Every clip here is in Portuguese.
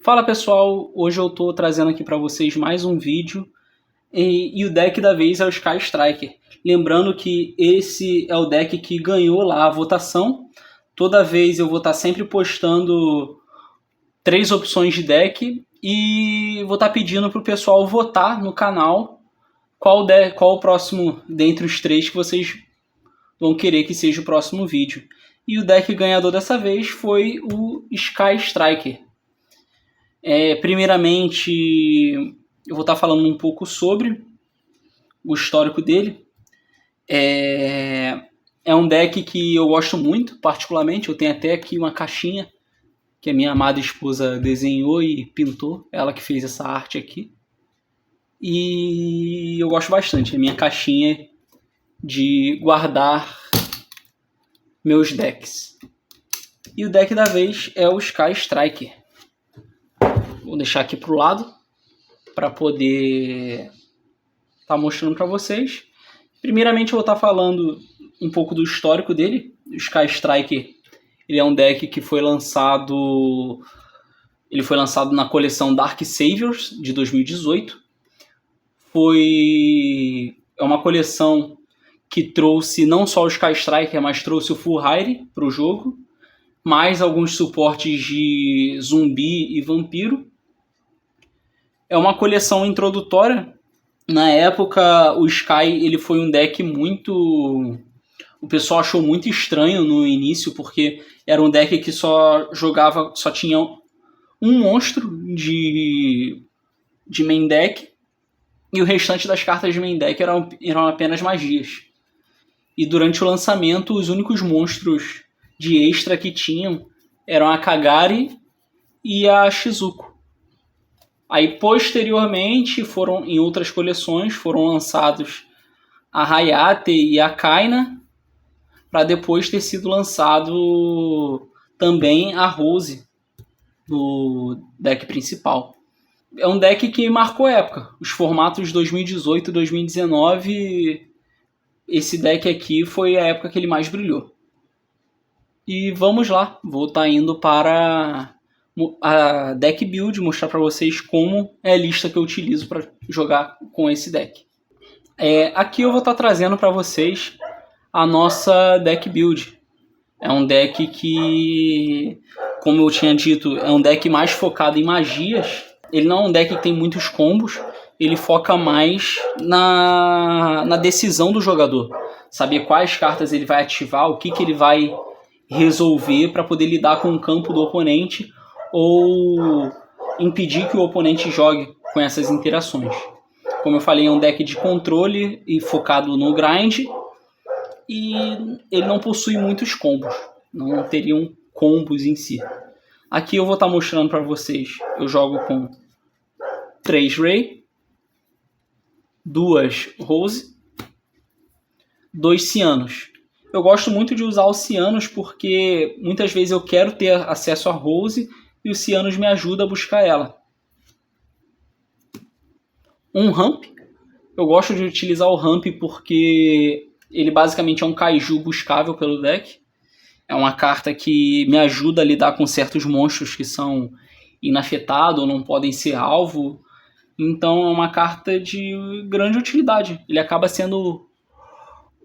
Fala pessoal, hoje eu tô trazendo aqui para vocês mais um vídeo e o deck da vez é o Sky Striker. Lembrando que esse é o deck que ganhou lá a votação. Toda vez eu vou estar sempre postando 3 opções de deck e vou estar pedindo pro pessoal votar no canal qual o próximo dentre os 3 que vocês vão querer que seja o próximo vídeo. E o deck ganhador dessa vez foi o Sky Striker. Primeiramente, eu vou estar falando um pouco sobre o histórico dele. É um deck que eu gosto muito, particularmente. Eu tenho até aqui uma caixinha que a minha amada esposa desenhou e pintou. Ela que fez essa arte aqui. E eu gosto bastante. É a minha caixinha de guardar meus decks. E o deck da vez é o Sky Striker. Vou deixar aqui pro lado para poder estar mostrando para vocês. Primeiramente eu vou estar falando um pouco do histórico dele. O Sky Striker, ele é um deck que foi lançado na coleção Dark Saviors de 2018. É uma coleção que trouxe não só o Sky Striker, mas trouxe o Full Ride para o jogo, mais alguns suportes de zumbi e vampiro. É uma coleção introdutória. Na época, o Sky ele foi um deck muito... O pessoal achou muito estranho no início, porque era um deck que só tinha um monstro de main deck, e o restante das cartas de main deck eram apenas magias. E durante o lançamento, os únicos monstros de extra que tinham eram a Kagari e a Shizuko. Aí, posteriormente, em outras coleções, foram lançados a Hayate e a Kaina, para depois ter sido lançado também a Rose no deck principal. É um deck que marcou época. Os formatos 2018 e 2019, esse deck aqui foi a época que ele mais brilhou. E vamos lá, vou estar indo para a deck build, mostrar para vocês como é a lista que eu utilizo para jogar com esse deck. Aqui eu vou estar trazendo para vocês a nossa deck build. É um deck que, como eu tinha dito, é um deck mais focado em magias. Ele não é um deck que tem muitos combos, ele foca mais na decisão do jogador. Saber quais cartas ele vai ativar, o que ele vai resolver para poder lidar com o campo do oponente ou impedir que o oponente jogue com essas interações. Como eu falei, é um deck de controle e focado no grind, e ele não possui muitos combos, não teriam combos em si. Aqui eu vou estar mostrando para vocês, eu jogo com 3 Ray, 2 Rose, 2 Cianos. Eu gosto muito de usar os Cianos porque muitas vezes eu quero ter acesso a Rose e os Cianos me ajudam a buscar ela. Um Ramp. Eu gosto de utilizar o Ramp porque ele basicamente é um Kaiju buscável pelo deck. É uma carta que me ajuda a lidar com certos monstros que são inafetados ou não podem ser alvo. Então é uma carta de grande utilidade. Ele acaba sendo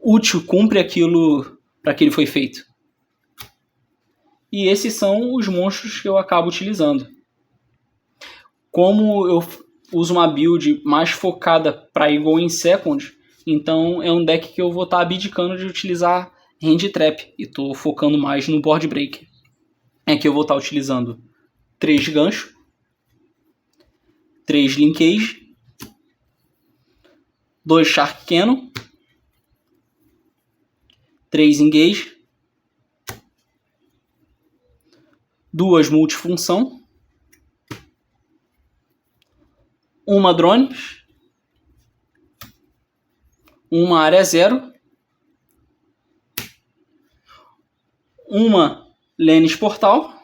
útil, cumpre aquilo para que ele foi feito. E esses são os monstros que eu acabo utilizando. Como eu uso uma build mais focada para ir em second, então é um deck que eu vou estar abdicando de utilizar Hand Trap e estou focando mais no Board Breaker. Aqui eu vou estar utilizando 3 ganchos, 3 Linkage, 2 Shark Cannon, 3 Engage, 2 Multifunção, 1 Drones, 1 Área Zero, 1 Lenis Portal,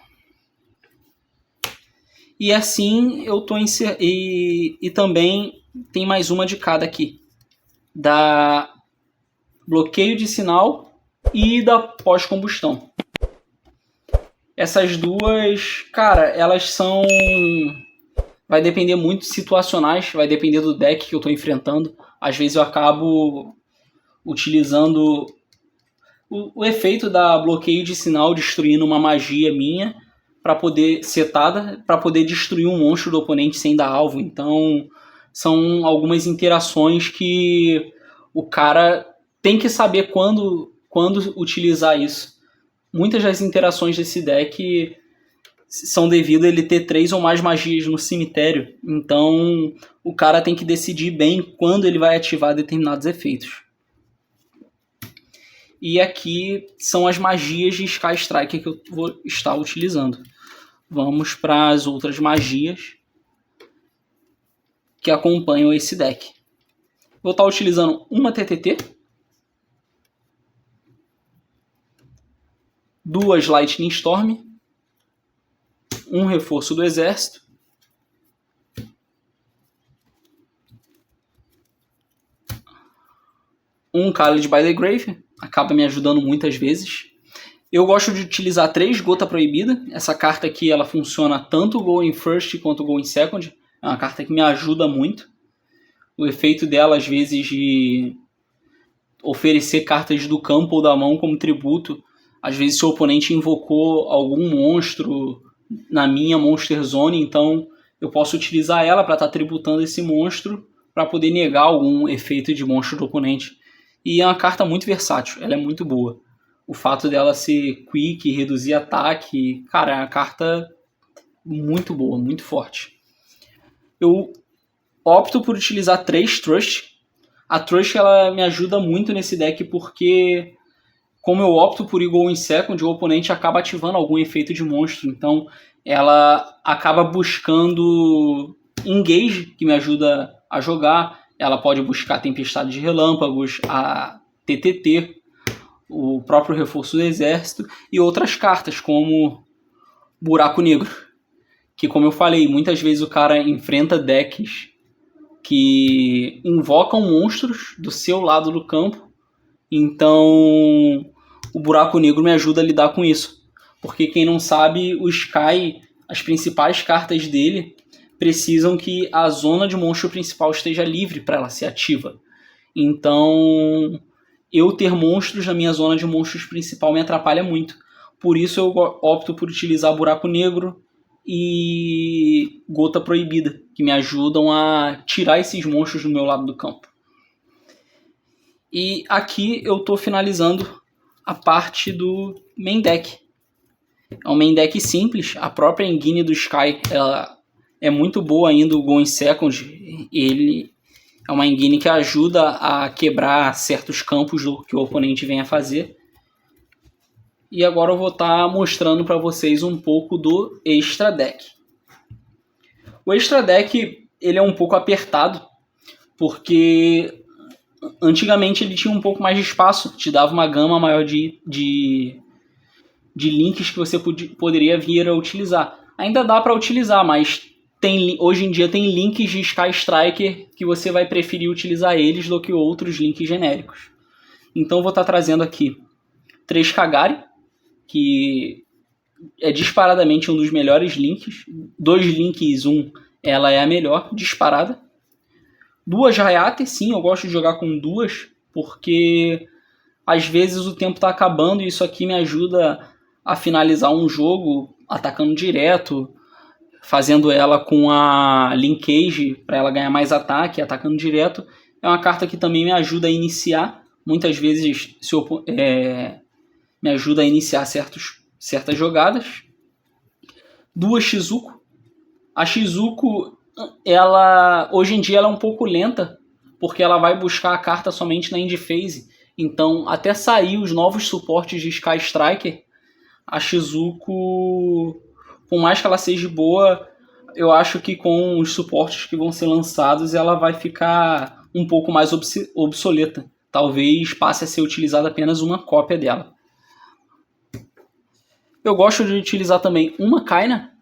e assim eu estou e também tem mais uma de cada aqui, da bloqueio de sinal e da pós-combustão. Essas duas, cara, elas são... Vai depender muito de situacionais, vai depender do deck que eu tô enfrentando. Às vezes eu acabo utilizando o efeito da bloqueio de sinal destruindo uma magia minha para poder setada para poder destruir um monstro do oponente sem dar alvo. Então são algumas interações que o cara tem que saber quando utilizar isso. Muitas das interações desse deck são devido a ele ter 3 ou mais magias no cemitério. Então o cara tem que decidir bem quando ele vai ativar determinados efeitos. E aqui são as magias de Sky Striker que eu vou estar utilizando. Vamos para as outras magias que acompanham esse deck. Vou estar utilizando uma TTT, 2 Lightning Storm, um reforço do exército, um Khaled by the Grave, acaba me ajudando muitas vezes. Eu gosto de utilizar 3 Gota Proibida. Essa carta aqui ela funciona tanto Go in First quanto Go in Second. É uma carta que me ajuda muito. O efeito dela, às vezes, de oferecer cartas do campo ou da mão como tributo. Às vezes, seu oponente invocou algum monstro na minha Monster Zone, então eu posso utilizar ela para estar tributando esse monstro para poder negar algum efeito de monstro do oponente. E é uma carta muito versátil, ela é muito boa. O fato dela ser quick, reduzir ataque, cara, é uma carta muito boa, muito forte. Eu opto por utilizar 3 Trust. A Trust ela me ajuda muito nesse deck porque, como eu opto por ir Go in Second, o oponente acaba ativando algum efeito de monstro. Então ela acaba buscando Engage, que me ajuda a jogar. Ela pode buscar Tempestade de Relâmpagos, a TTT, o próprio reforço do exército e outras cartas, como Buraco Negro. Que, como eu falei, muitas vezes o cara enfrenta decks que invocam monstros do seu lado do campo. Então o Buraco Negro me ajuda a lidar com isso. Porque quem não sabe, o Sky, as principais cartas dele precisam que a zona de monstro principal esteja livre para ela ser ativa. Então eu ter monstros na minha zona de monstros principal me atrapalha muito. Por isso eu opto por utilizar Buraco Negro e Gota Proibida, que me ajudam a tirar esses monstros do meu lado do campo. E aqui eu estou finalizando a parte do main deck. É um main deck simples, a própria engine do Sky ela é muito boa ainda, o Go in Second. Ele é uma engine que ajuda a quebrar certos campos do que o oponente vem a fazer. E agora eu vou estar mostrando para vocês um pouco do Extra Deck. O Extra Deck ele é um pouco apertado, porque antigamente ele tinha um pouco mais de espaço, te dava uma gama maior de links que você poderia vir a utilizar. Ainda dá para utilizar, mas hoje em dia tem links de Sky Striker que você vai preferir utilizar eles do que outros links genéricos. Então eu vou estar trazendo aqui 3 Kagari, que é disparadamente um dos melhores links. 2 links, 1, ela é a melhor, disparada. 2 Hayate, sim, eu gosto de jogar com 2, porque às vezes o tempo está acabando e isso aqui me ajuda a finalizar um jogo atacando direto, fazendo ela com a Linkage para ela ganhar mais ataque, atacando direto. É uma carta que também me ajuda a iniciar, muitas vezes me ajuda a iniciar certas jogadas. 2 Shizuko. A Shizuko, ela, hoje em dia ela é um pouco lenta, porque ela vai buscar a carta somente na end phase. Então, até sair os novos suportes de Sky Striker, a Shizuko, por mais que ela seja boa, eu acho que com os suportes que vão ser lançados, ela vai ficar um pouco mais obsoleta. Talvez passe a ser utilizada apenas uma cópia dela. Eu gosto de utilizar também uma Kaina.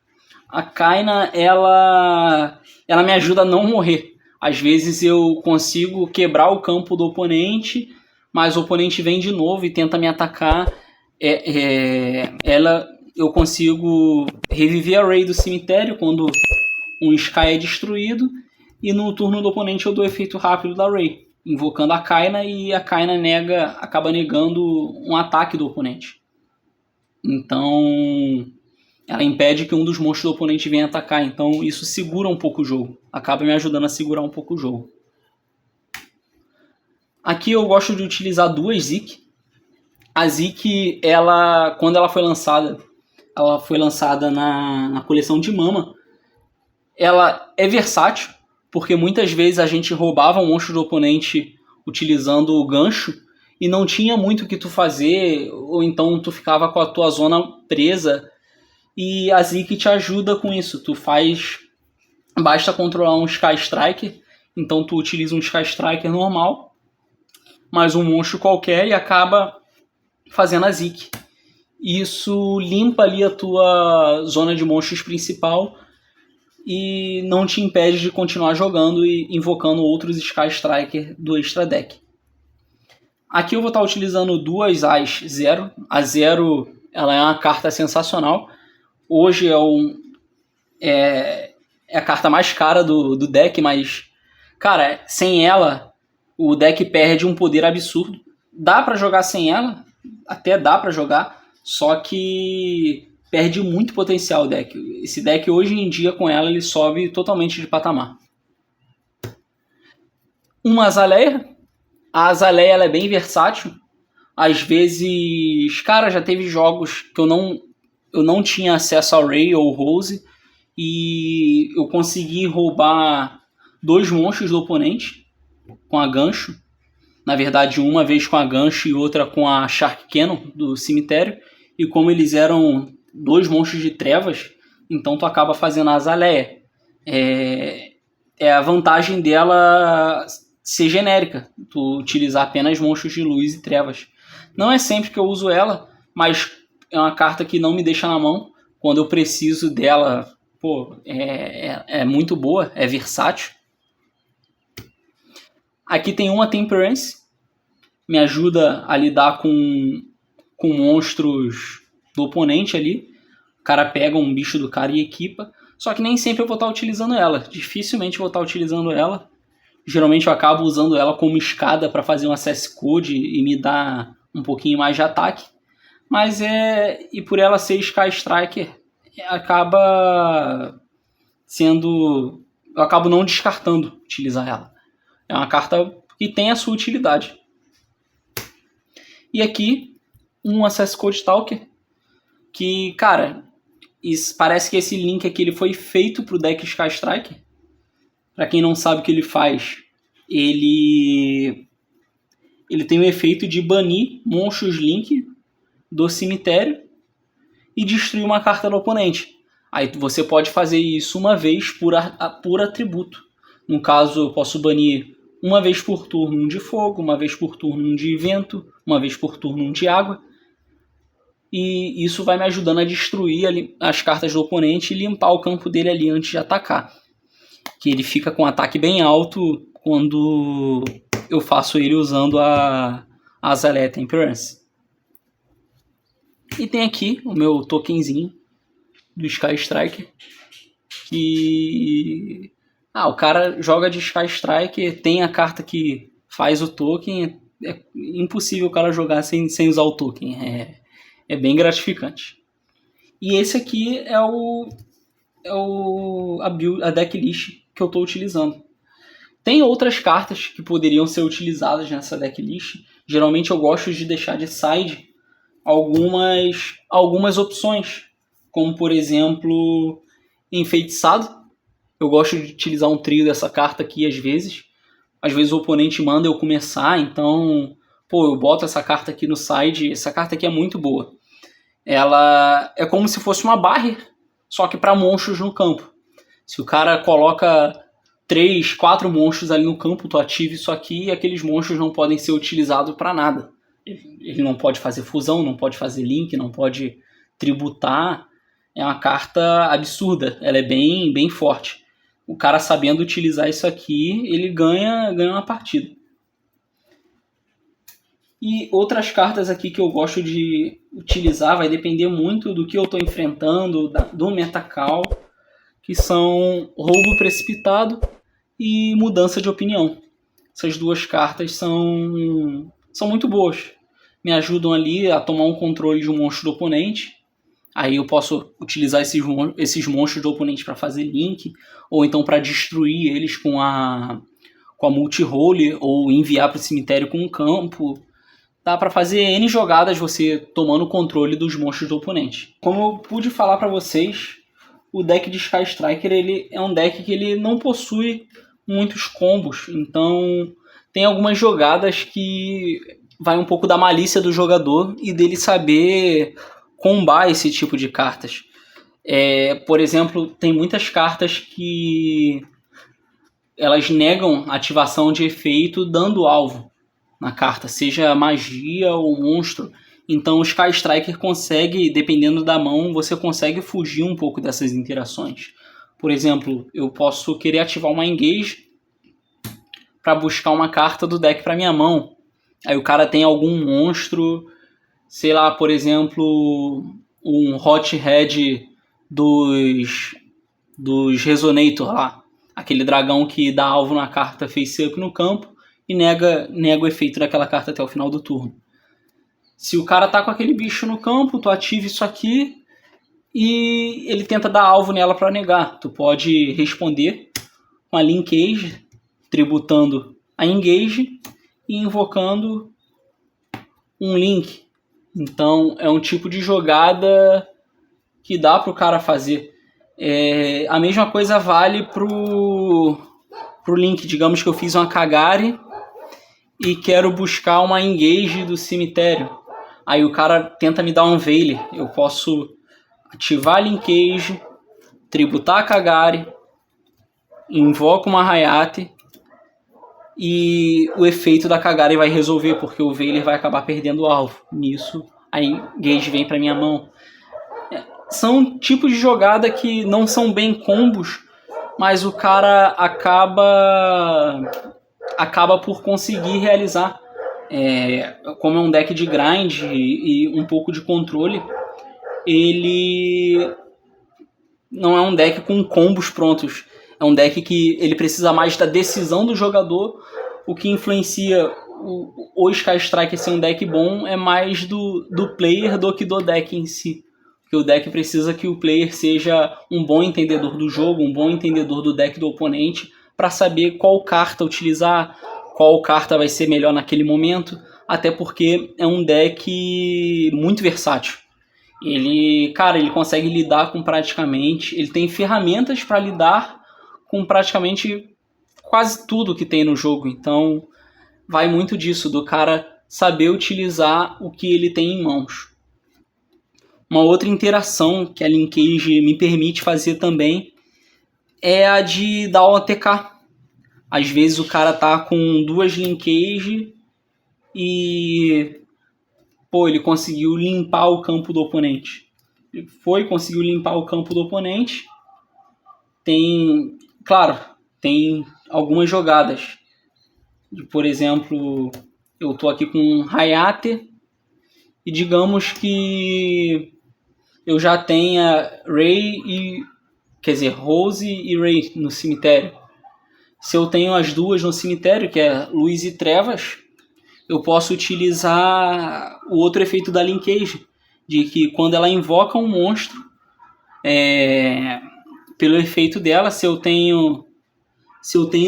A Kaina, ela me ajuda a não morrer. Às vezes eu consigo quebrar o campo do oponente, mas o oponente vem de novo e tenta me atacar. Ela eu consigo reviver a Ray do cemitério quando um Sky é destruído, e no turno do oponente eu dou efeito rápido da Ray, invocando a Kaina, e a Kaina acaba negando um ataque do oponente. Então ela impede que um dos monstros do oponente venha atacar, então isso segura um pouco o jogo, acaba me ajudando a segurar um pouco o jogo. Aqui eu gosto de utilizar duas Zik. A Zik, quando ela foi lançada na coleção de Mama. Ela é versátil, porque muitas vezes a gente roubava um monstro do oponente utilizando o gancho e não tinha muito o que tu fazer, ou então tu ficava com a tua zona presa, e a Zik te ajuda com isso. Basta controlar um Sky Striker, então tu utiliza um Sky Striker normal, mais um monstro qualquer, e acaba fazendo a Zik. Isso limpa ali a tua zona de monstros principal e não te impede de continuar jogando e invocando outros Sky Striker do Extra Deck. Aqui eu vou estar utilizando duas As Zero. A Zero, ela é uma carta sensacional. Hoje é a carta mais cara do deck, mas, cara, sem ela o deck perde um poder absurdo. Dá pra jogar sem ela, até dá pra jogar, só que perde muito potencial o deck. Esse deck hoje em dia com ela ele sobe totalmente de patamar. Uma Azaleia. A Azaleia ela é bem versátil. Às vezes, cara, já teve jogos que eu não tinha acesso ao Ray ou Rose e eu consegui roubar 2 monstros do oponente com a gancho. Na verdade, uma vez com a gancho e outra com a Shark Cannon do cemitério. E como eles eram 2 monstros de trevas, então tu acaba fazendo a Azaleia. É a vantagem dela ser genérica, tu utilizar apenas monstros de luz e trevas. Não é sempre que eu uso ela, mas é uma carta que não me deixa na mão. Quando eu preciso dela, é muito boa, é versátil. Aqui tem uma Temperance, me ajuda a lidar com monstros do oponente ali. O cara pega um bicho do cara e equipa. Só que nem sempre eu vou estar utilizando ela. Dificilmente eu vou estar utilizando ela. Geralmente eu acabo usando ela como escada para fazer um access code e me dar um pouquinho mais de ataque. Mas e por ela ser Sky Striker, acaba sendo... Eu acabo não descartando utilizar ela. É uma carta que tem a sua utilidade. E aqui, um Access Code Stalker, que, cara, parece que esse link aqui ele foi feito pro deck Sky Striker. Pra quem não sabe o que ele faz, ele tem o efeito de banir monstros Link do cemitério e destruir uma carta do oponente. Aí você pode fazer isso uma vez por atributo. No caso, eu posso banir uma vez por turno um de fogo, uma vez por turno um de vento, uma vez por turno um de água. E isso vai me ajudando a destruir as cartas do oponente e limpar o campo dele ali antes de atacar. Que ele fica com um ataque bem alto quando eu faço ele usando a Azalea Temperance. E tem aqui o meu tokenzinho do Sky Striker, que o cara joga de Sky Striker, tem a carta que faz o token, é impossível o cara jogar sem usar o token, é bem gratificante. E esse aqui é a decklist que eu estou utilizando. Tem outras cartas que poderiam ser utilizadas nessa decklist. Geralmente eu gosto de deixar de side algumas opções, como por exemplo Enfeitiçado. Eu gosto de utilizar um trio dessa carta aqui às vezes. Às vezes o oponente manda eu começar, então eu boto essa carta aqui no side. Essa carta aqui é muito boa. Ela é como se fosse uma barrier, só que para monstros no campo. Se o cara coloca 3, 4 monstros ali no campo, tu ativa isso aqui e aqueles monstros não podem ser utilizados para nada. Ele não pode fazer fusão, não pode fazer link, não pode tributar. É uma carta absurda, ela é bem, bem forte. O cara sabendo utilizar isso aqui, ele ganha uma partida. E outras cartas aqui que eu gosto de utilizar, vai depender muito do que eu estou enfrentando, do metacall, que são Roubo Precipitado e Mudança de Opinião. Essas duas cartas são muito boas. Me ajudam ali a tomar um controle de um monstro do oponente. Aí eu posso utilizar esses monstros do oponente para fazer link, ou então para destruir eles com a multi-role, ou enviar para o cemitério com um campo. Dá para fazer N jogadas você tomando o controle dos monstros do oponente. Como eu pude falar para vocês, o deck de Sky Striker ele é um deck que ele não possui muitos combos. Então tem algumas jogadas que vai um pouco da malícia do jogador e dele saber combar esse tipo de cartas. Por exemplo, tem muitas cartas que elas negam ativação de efeito dando alvo na carta, seja magia ou monstro. Então o Sky Striker consegue, dependendo da mão, você consegue fugir um pouco dessas interações. Por exemplo, eu posso querer ativar uma Engage para buscar uma carta do deck para minha mão. Aí o cara tem algum monstro, sei lá, por exemplo, um Hot Head dos Resonator lá. Aquele dragão que dá alvo na carta face-up no campo e nega o efeito daquela carta até o final do turno. Se o cara tá com aquele bicho no campo, tu ativa isso aqui e ele tenta dar alvo nela para negar. Tu pode responder com a Linkage, tributando a Engage e invocando um Link. Então é um tipo de jogada que dá pro cara fazer. A mesma coisa vale pro Link. Digamos que eu fiz uma Kagari e quero buscar uma Engage do cemitério. Aí o cara tenta me dar um Veiley. Eu posso ativar a Linkage, tributar a Kagari, invoco uma Hayate e o efeito da Kagari vai resolver, porque o Veiley vai acabar perdendo o alvo. Nisso, a Engage vem para minha mão. São tipos de jogada que não são bem combos, mas o cara acaba por conseguir realizar. Como é um deck de grind e um pouco de controle, ele não é um deck com combos prontos. É um deck que ele precisa mais da decisão do jogador. O que influencia o Sky Striker ser um deck bom é mais do player do que do deck em si. Porque o deck precisa que o player seja um bom entendedor do jogo, um bom entendedor do deck do oponente, para saber qual carta utilizar, qual carta vai ser melhor naquele momento, até porque é um deck muito versátil. Ele consegue lidar com praticamente... Ele tem ferramentas para lidar com praticamente quase tudo que tem no jogo. Então vai muito disso, do cara saber utilizar o que ele tem em mãos. Uma outra interação que a Linkage me permite fazer também é a de dar o ATK. Às vezes o cara tá com duas Linkage e ele conseguiu limpar o campo do oponente. Conseguiu limpar o campo do oponente. Tem algumas jogadas. Por exemplo, eu tô aqui com Hayate e digamos que eu já tenha Rose e Ray no cemitério. Se eu tenho as duas no cemitério, que é Luz e Trevas, eu posso utilizar o outro efeito da Linkage, de que quando ela invoca um monstro, pelo efeito dela, se eu tenho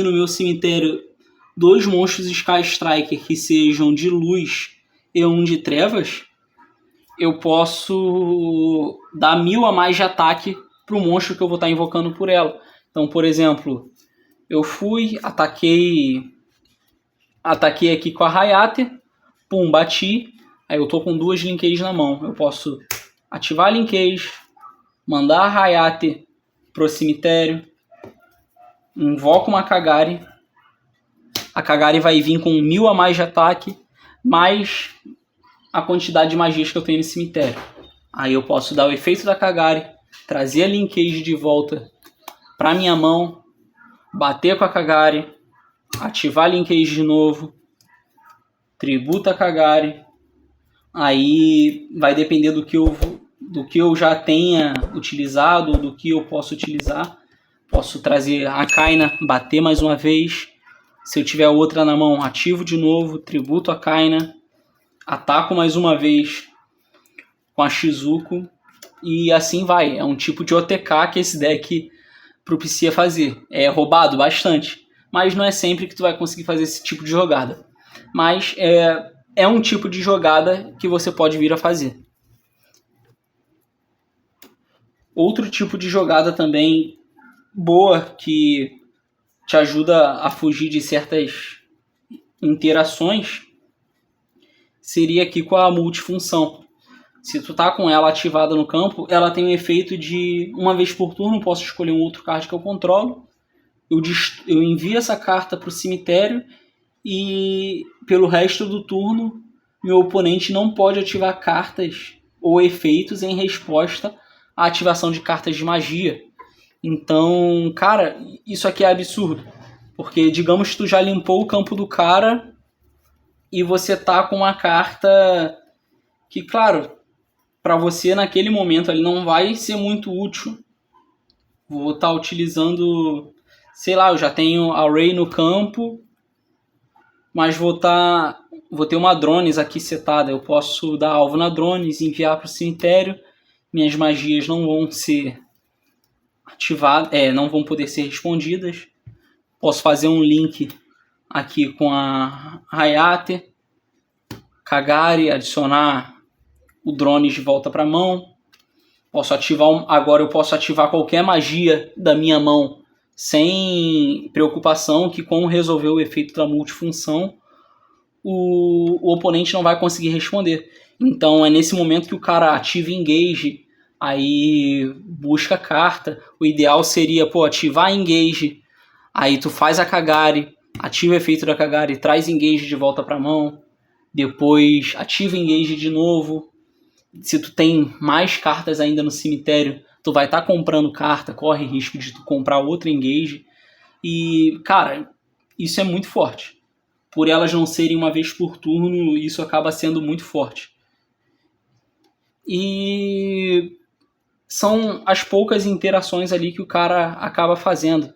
no meu cemitério dois monstros Sky Striker que sejam de luz e um de trevas, eu posso dar 1000 a mais de ataque pro monstro que eu vou estar invocando por ela. Então, por exemplo, eu ataquei aqui com a Hayate, bati, aí eu tô com duas Linkages na mão. Eu posso ativar a Linkage, mandar a Hayate pro cemitério, invoco uma Kagari, a Kagari vai vir com 1000 a mais de ataque, mais a quantidade de magias que eu tenho no cemitério. Aí eu posso dar o efeito da Kagari, trazer a Linkage de volta para minha mão, bater com a Kagari, ativar a Linkage de novo, tributa a Kagari. Aí vai depender do que eu já tenha utilizado, do que eu posso utilizar. Posso trazer a Kaina, bater mais uma vez. Se eu tiver outra na mão, ativo de novo, tributo a Kaina, ataco mais uma vez com a Shizuko e assim vai. É um tipo de OTK que esse deck propicia fazer. É roubado bastante, mas não é sempre que tu vai conseguir fazer esse tipo de jogada. Mas é um tipo de jogada que você pode vir a fazer. Outro tipo de jogada também boa que te ajuda a fugir de certas interações seria aqui com a multifunção. Se tu tá com ela ativada no campo, ela tem o efeito de, uma vez por turno, posso escolher um outro card que eu controlo, eu envio essa carta para o cemitério e pelo resto do turno meu oponente não pode ativar cartas ou efeitos em resposta à ativação de cartas de magia. Então, cara, isso aqui é absurdo. Porque, digamos que tu já limpou o campo do cara e você tá com uma carta que, claro, para você naquele momento ali não vai ser muito útil. Vou estar utilizando, sei lá, eu já tenho a Ray no campo, mas vou ter uma Drones aqui setada. Eu posso dar alvo na Drones, enviar para o cemitério. Minhas magias não vão ser ativadas, não vão poder ser respondidas. Posso fazer um link aqui com a Hayate, Kagari, adicionar o Drones de volta para a mão. Agora eu posso ativar qualquer magia da minha mão sem preocupação que, como resolver o efeito da multifunção, o oponente não vai conseguir responder. Então é nesse momento que o cara ativa Engage, aí busca a carta. O ideal seria ativar Engage, aí tu faz a Kagari, ativa o efeito da Kagari, traz Engage de volta para a mão, depois ativa Engage de novo. Se tu tem mais cartas ainda no cemitério, tu vai estar comprando carta, corre risco de tu comprar outra Engage. E, cara, isso é muito forte. Por elas não serem uma vez por turno, isso acaba sendo muito forte. E são as poucas interações ali que o cara acaba fazendo.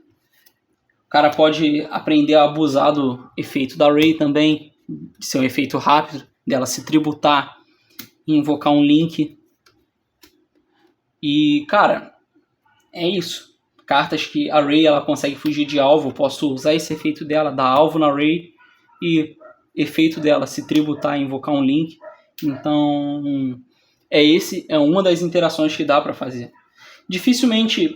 O cara pode aprender a abusar do efeito da Ray também, de ser um efeito rápido, dela se tributar e invocar um link. E, cara, é isso. Cartas que a Ray ela consegue fugir de alvo, eu posso usar esse efeito dela, dar alvo na Ray e efeito dela se tributar e invocar um link. Então, é uma das interações que dá para fazer.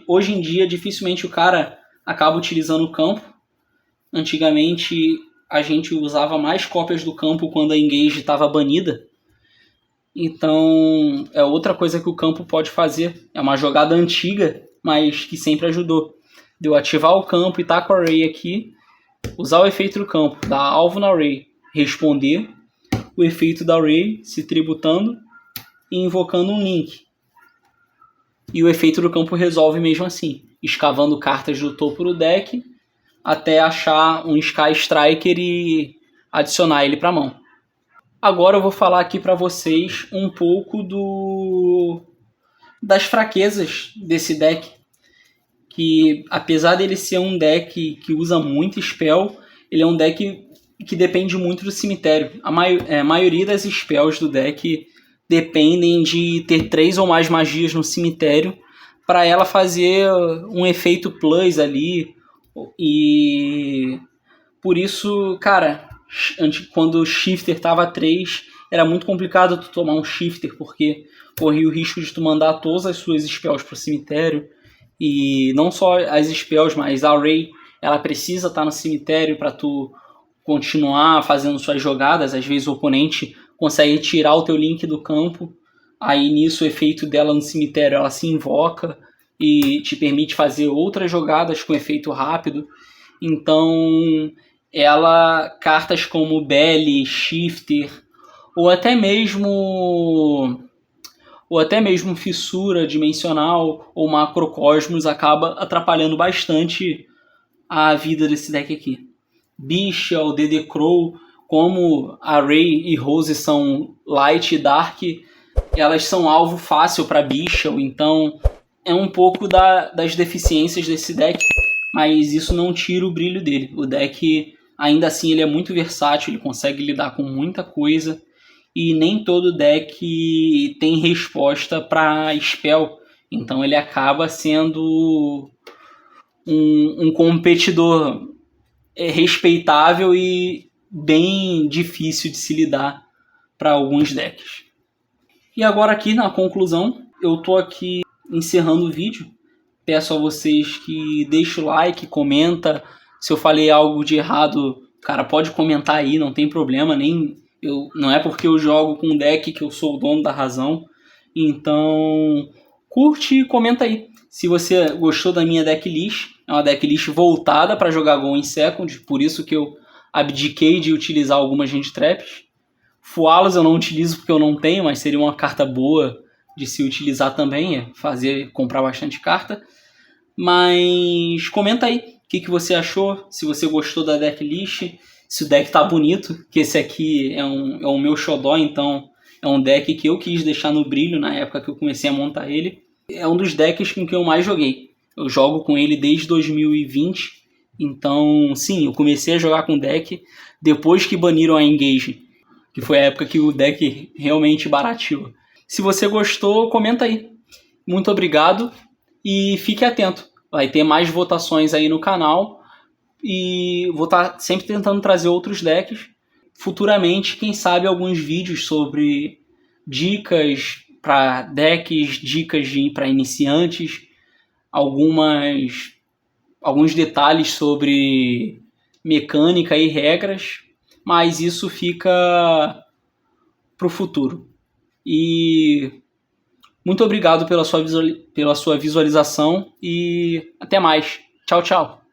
Hoje em dia, dificilmente o cara acaba utilizando o campo. Antigamente, a gente usava mais cópias do campo quando a Engage estava banida. Então, é outra coisa que o campo pode fazer. É uma jogada antiga, mas que sempre ajudou. De eu ativar o campo e tá com a Ray aqui, usar o efeito do campo, dar alvo na Ray, responder o efeito da Ray se tributando e invocando um link. E o efeito do campo resolve mesmo assim, escavando cartas do topo do deck até achar um Sky Striker e adicionar ele para a mão. Agora eu vou falar aqui para vocês um pouco das fraquezas desse deck, que apesar dele ser um deck que usa muito spell, ele é um deck que depende muito do cemitério. A maioria das spells do deck dependem de ter 3 ou mais magias no cemitério para ela fazer um efeito plus ali. E por isso, cara, quando o Shifter tava 3, era muito complicado tu tomar um Shifter, porque corria o risco de tu mandar todas as suas spells pro cemitério. E não só as spells, mas a Ray, ela precisa estar no cemitério para tu continuar fazendo suas jogadas. Às vezes o oponente consegue tirar o teu link do campo, aí nisso o efeito dela no cemitério ela se invoca e te permite fazer outras jogadas com efeito rápido. Então cartas como Belly, Shifter ou até mesmo Fissura Dimensional ou Macrocosmos acaba atrapalhando bastante a vida desse deck aqui. Bicha, o DD Crow, como a Ray e Rose são Light e Dark, elas são alvo fácil para Bichel, então é um pouco das deficiências desse deck, mas isso não tira o brilho dele. O deck, ainda assim, ele é muito versátil, ele consegue lidar com muita coisa, e nem todo deck tem resposta para Spell, então ele acaba sendo um competidor respeitável e bem difícil de se lidar para alguns decks. E agora aqui na conclusão, eu tô aqui encerrando o vídeo. Peço a vocês que deixem o like, comenta. Se eu falei algo de errado, cara, pode comentar aí, não tem problema. Não é porque eu jogo com um deck que eu sou o dono da razão. Então, curte e comenta aí. Se você gostou da minha decklist, é uma decklist voltada para jogar Go em Second, por isso que eu abdiquei de utilizar algumas hand traps. Fualas eu não utilizo porque eu não tenho, mas seria uma carta boa de se utilizar também, comprar bastante carta. Mas comenta aí o que você achou, se você gostou da decklist, se o deck tá bonito, que esse aqui é o meu xodó, então é um deck que eu quis deixar no brilho na época que eu comecei a montar ele. É um dos decks com que eu mais joguei. Eu jogo com ele desde 2020, então sim, eu comecei a jogar com o deck depois que baniram a Engage, que foi a época que o deck realmente barateou. Se você gostou, comenta aí. Muito obrigado e fique atento. Vai ter mais votações aí no canal e vou estar sempre tentando trazer outros decks. Futuramente, quem sabe, alguns vídeos sobre dicas para decks, dicas para iniciantes, alguns detalhes sobre mecânica e regras, mas isso fica para o futuro. E muito obrigado pela sua visualização e até mais. Tchau, tchau.